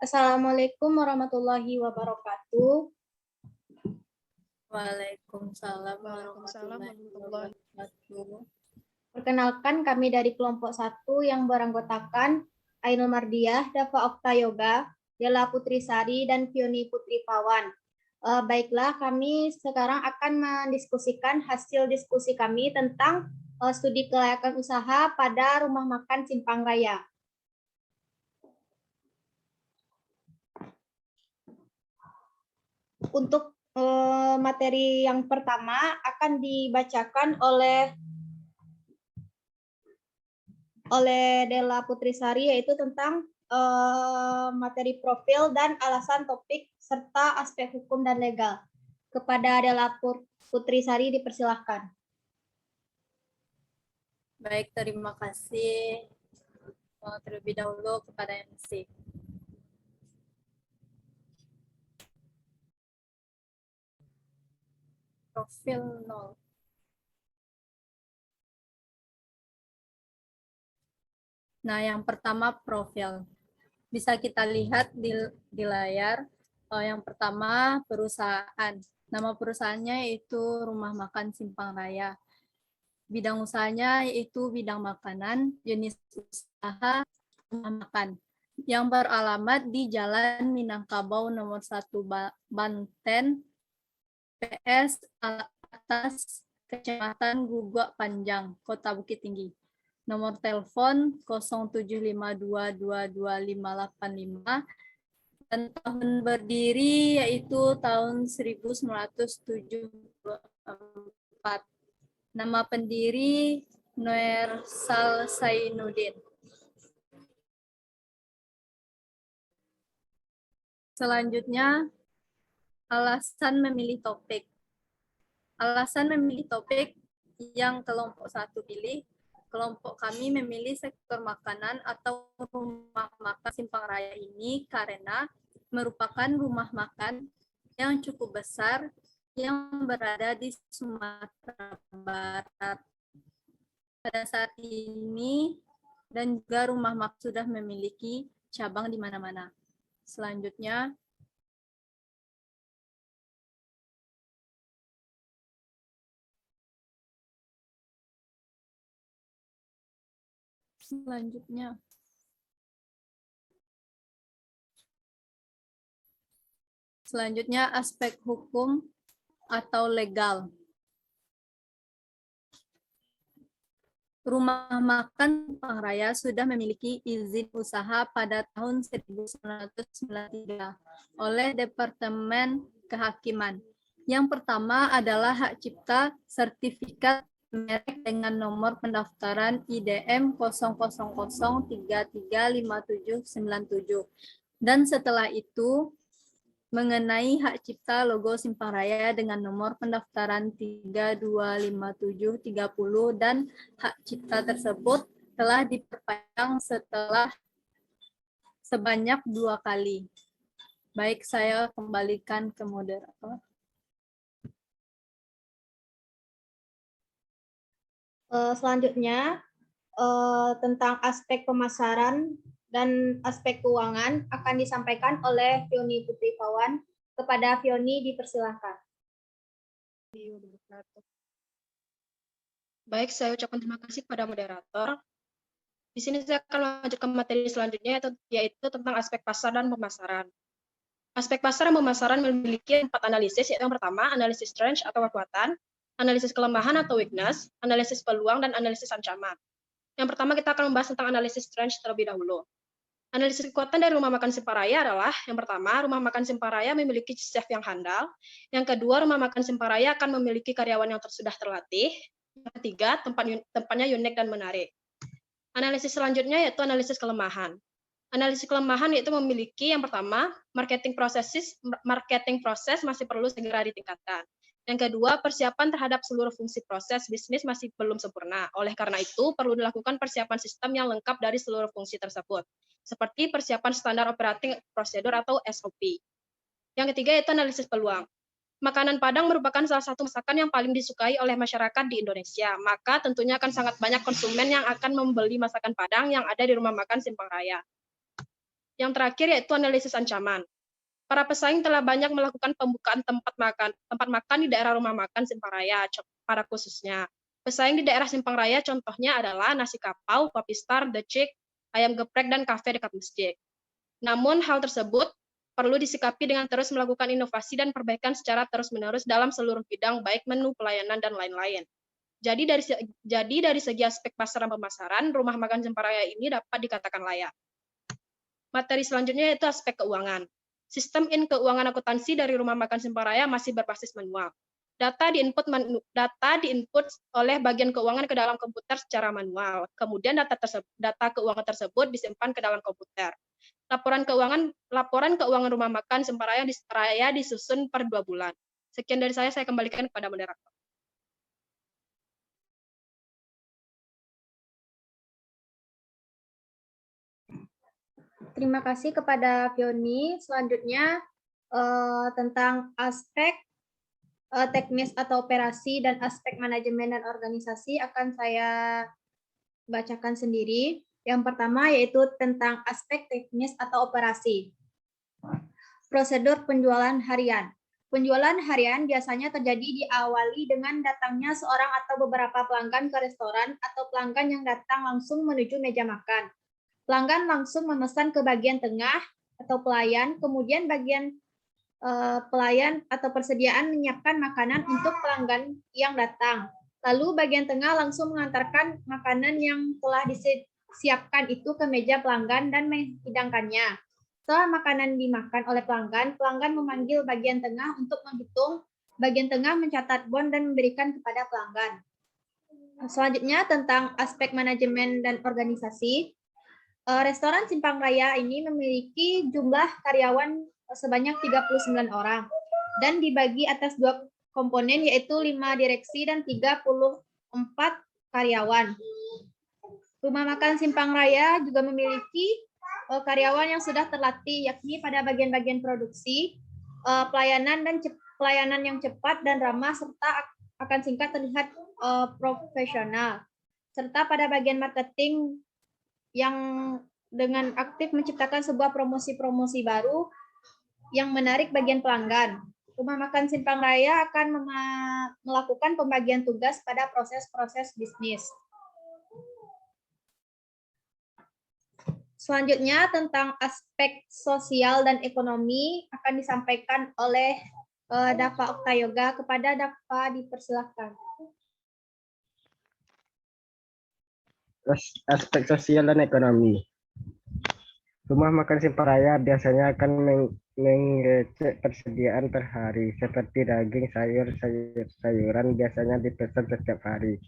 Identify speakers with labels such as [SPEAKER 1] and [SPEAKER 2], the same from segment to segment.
[SPEAKER 1] Assalamualaikum warahmatullahi wabarakatuh.
[SPEAKER 2] Waalaikumsalam warahmatullahi wabarakatuh.
[SPEAKER 1] Perkenalkan, kami dari kelompok 1 yang beranggotakan Ainul Mardiah, Dava Oktayoga, Della Putrisari, dan Fioni Putri Pawan. Baiklah, kami sekarang akan mendiskusikan hasil diskusi kami tentang studi kelayakan usaha pada rumah makan Simpang Raya. Untuk materi yang pertama akan dibacakan oleh Della Putrisari, yaitu tentang materi profil dan alasan topik serta aspek hukum dan legal. Kepada Della Putrisari dipersilahkan.
[SPEAKER 2] Baik, terima kasih terlebih dahulu kepada MC. Profil 0. Nah, yang pertama profil. Bisa kita lihat di layar. Yang pertama perusahaan. Nama perusahaannya yaitu Rumah Makan Simpang Raya. Bidang usahanya yaitu bidang makanan, jenis usaha rumah makan, yang beralamat di Jalan Minangkabau nomor 1 Banten, PS atas Kecamatan Guguk Panjang, Kota Bukit Tinggi. Nomor telepon 0752222585 dan tahun berdiri yaitu tahun 1974. Nama pendiri Noersal Sainuddin. Selanjutnya, alasan memilih topik. Alasan memilih topik yang kelompok 1 pilih, kelompok kami memilih sektor makanan atau rumah makan Simpang Raya ini karena merupakan rumah makan yang cukup besar yang berada di Sumatera Barat. Pada saat ini dan juga rumah makan sudah memiliki cabang di mana-mana. Selanjutnya, Selanjutnya aspek hukum atau legal. Rumah Makan Simpang Raya sudah memiliki izin usaha pada tahun 1993 oleh Departemen Kehakiman. Yang pertama adalah hak cipta sertifikat merek dengan nomor pendaftaran IDM 000335797. Dan setelah itu mengenai hak cipta logo Simpang Raya dengan nomor pendaftaran 325730 dan hak cipta tersebut telah diperpanjang sebanyak 2 kali. Baik, saya kembalikan ke moderator.
[SPEAKER 1] Selanjutnya, tentang aspek pemasaran dan aspek keuangan akan disampaikan oleh Fioni Putri Pawan. Kepada Fioni dipersilahkan.
[SPEAKER 3] Baik, saya ucapkan terima kasih kepada moderator. Di sini saya akan melanjutkan materi selanjutnya, yaitu tentang aspek pasar dan pemasaran. Aspek pasar dan pemasaran memiliki 4 analisis, yaitu yang pertama, analisis strength atau kekuatan, analisis kelemahan atau weakness, analisis peluang, dan analisis ancaman. Yang pertama kita akan membahas tentang analisis strength terlebih dahulu. Analisis kekuatan dari Rumah Makan Simpang Raya adalah, yang pertama, Rumah Makan Simpang Raya memiliki chef yang handal. Yang kedua, Rumah Makan Simpang Raya akan memiliki karyawan yang sudah terlatih. Yang ketiga, tempatnya unik dan menarik. Analisis selanjutnya yaitu analisis kelemahan. Analisis kelemahan yaitu memiliki yang pertama, marketing proses masih perlu segera ditingkatkan. Yang kedua, persiapan terhadap seluruh fungsi proses bisnis masih belum sempurna. Oleh karena itu, perlu dilakukan persiapan sistem yang lengkap dari seluruh fungsi tersebut, seperti persiapan standar operating prosedur atau SOP. Yang ketiga yaitu analisis peluang. Makanan Padang merupakan salah satu masakan yang paling disukai oleh masyarakat di Indonesia. Maka tentunya akan sangat banyak konsumen yang akan membeli masakan Padang yang ada di Rumah Makan Simpang Raya. Yang terakhir yaitu analisis ancaman. Para pesaing telah banyak melakukan pembukaan tempat makan di daerah rumah makan Simpang Raya, para khususnya. Pesaing di daerah Simpang Raya contohnya adalah nasi kapau, Kopi Star, The Chick, ayam geprek, dan kafe dekat masjid. Namun hal tersebut perlu disikapi dengan terus melakukan inovasi dan perbaikan secara terus-menerus dalam seluruh bidang, baik menu, pelayanan, dan lain-lain. Jadi dari segi aspek pasar dan pemasaran, rumah makan Simpang Raya ini dapat dikatakan layak. Materi selanjutnya yaitu aspek keuangan. Sistem keuangan akuntansi dari rumah makan Simpang Raya masih berbasis manual. Data diinput oleh bagian keuangan ke dalam komputer secara manual. Kemudian data keuangan tersebut disimpan ke dalam komputer. Laporan keuangan rumah makan Simpang Raya disusun per 2 bulan. Sekian dari saya kembalikan kepada moderator.
[SPEAKER 1] Terima kasih kepada Fioni. Selanjutnya tentang aspek teknis atau operasi dan aspek manajemen dan organisasi akan saya bacakan sendiri. Yang pertama yaitu tentang aspek teknis atau operasi. Prosedur penjualan harian. Penjualan harian biasanya terjadi diawali dengan datangnya seorang atau beberapa pelanggan ke restoran atau pelanggan yang datang langsung menuju meja makan. Pelanggan langsung memesan ke bagian tengah atau pelayan, kemudian bagian pelayan atau persediaan menyiapkan makanan untuk pelanggan yang datang. Lalu bagian tengah langsung mengantarkan makanan yang telah disiapkan itu ke meja pelanggan dan menghidangkannya. Setelah makanan dimakan oleh pelanggan, pelanggan memanggil bagian tengah untuk menghitung, bagian tengah mencatat bon dan memberikan kepada pelanggan. Selanjutnya tentang aspek manajemen dan organisasi. Restoran Simpang Raya ini memiliki jumlah karyawan sebanyak 39 orang dan dibagi atas 2 komponen yaitu 5 direksi dan 34 karyawan. Rumah makan Simpang Raya juga memiliki karyawan yang sudah terlatih yakni pada bagian-bagian produksi, pelayanan yang cepat dan ramah serta akan singkat terlihat profesional. Serta pada bagian marketing yang dengan aktif menciptakan sebuah promosi-promosi baru yang menarik bagian pelanggan. Rumah makan Simpang Raya akan melakukan pembagian tugas pada proses-proses bisnis. Selanjutnya tentang aspek sosial dan ekonomi akan disampaikan oleh Dava Oktayoga. Kepada Dava dipersilakan.
[SPEAKER 4] Aspek sosial dan ekonomi. Rumah makan Simpang Raya biasanya akan mengecek persediaan per hari, seperti daging, sayuran biasanya dipesan setiap hari.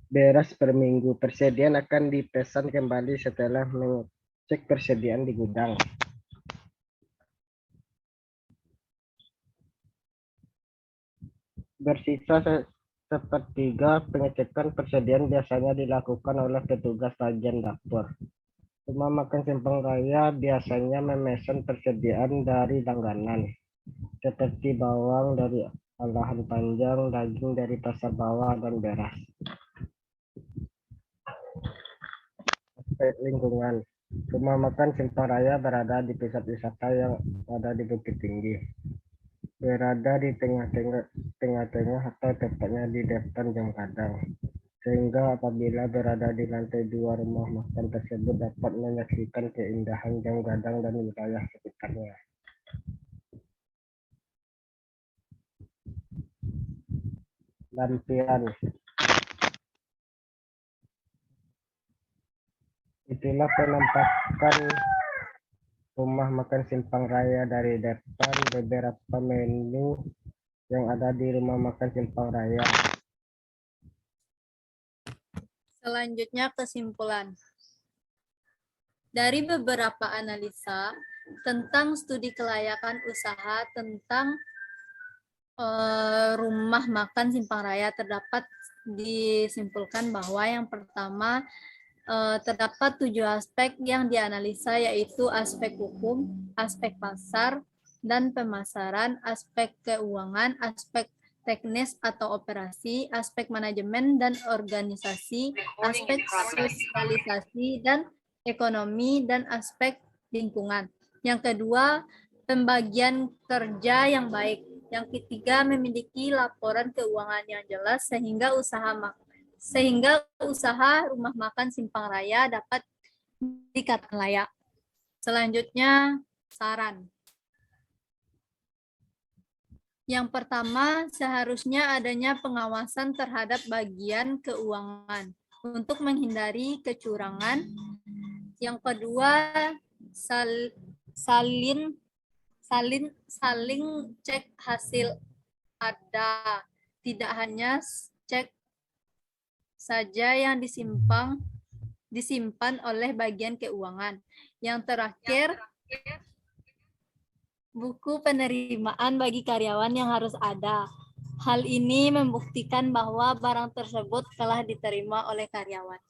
[SPEAKER 4] Beras per minggu, persediaan akan dipesan kembali setelah mengecek persediaan di gudang. Bersisa sepertiga pengecekan persediaan biasanya dilakukan oleh petugas bagian dapur. Rumah makan Simpang Raya biasanya memesan persediaan dari langganan, seperti bawang dari olahan panjang, daging dari pasar bawah, dan beras. Aspek lingkungan. Rumah makan Simpang Raya berada di pusat wisata yang ada di Bukit Tinggi. Berada di tengah-tengah atau tepatnya di depan jam gadang. Sehingga apabila berada di lantai 2 rumah makan tersebut dapat menyaksikan keindahan jam gadang dan wilayah sekitarnya. Lampion. Itulah penampakan rumah makan Simpang Raya dari depan. Beberapa menu yang ada di rumah makan Simpang Raya.
[SPEAKER 2] Selanjutnya kesimpulan. Dari beberapa analisa tentang studi kelayakan usaha tentang rumah makan Simpang Raya terdapat disimpulkan bahwa yang pertama terdapat 7 aspek yang dianalisa yaitu aspek hukum, aspek pasar dan pemasaran, aspek keuangan, aspek teknis atau operasi, aspek manajemen dan organisasi, aspek sosialisasi dan ekonomi, dan aspek lingkungan. Yang kedua, pembagian kerja yang baik. Yang ketiga, memiliki laporan keuangan yang jelas sehingga usaha rumah makan Simpang Raya dapat dikatakan layak. Selanjutnya, saran. Yang pertama, seharusnya adanya pengawasan terhadap bagian keuangan untuk menghindari kecurangan. Yang kedua, saling cek hasil ada, tidak hanya cek saja yang disimpan oleh bagian keuangan. Yang terakhir, buku penerimaan bagi karyawan yang harus ada. Hal ini membuktikan bahwa barang tersebut telah diterima oleh karyawan.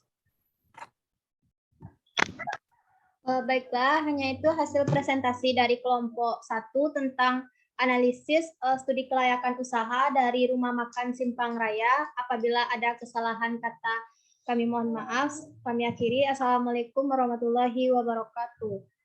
[SPEAKER 1] Baiklah, hanya itu hasil presentasi dari kelompok 1 tentang analisis studi kelayakan usaha dari Rumah Makan Simpang Raya. Apabila ada kesalahan kata, kami mohon maaf. Kami akhiri. Assalamualaikum warahmatullahi wabarakatuh.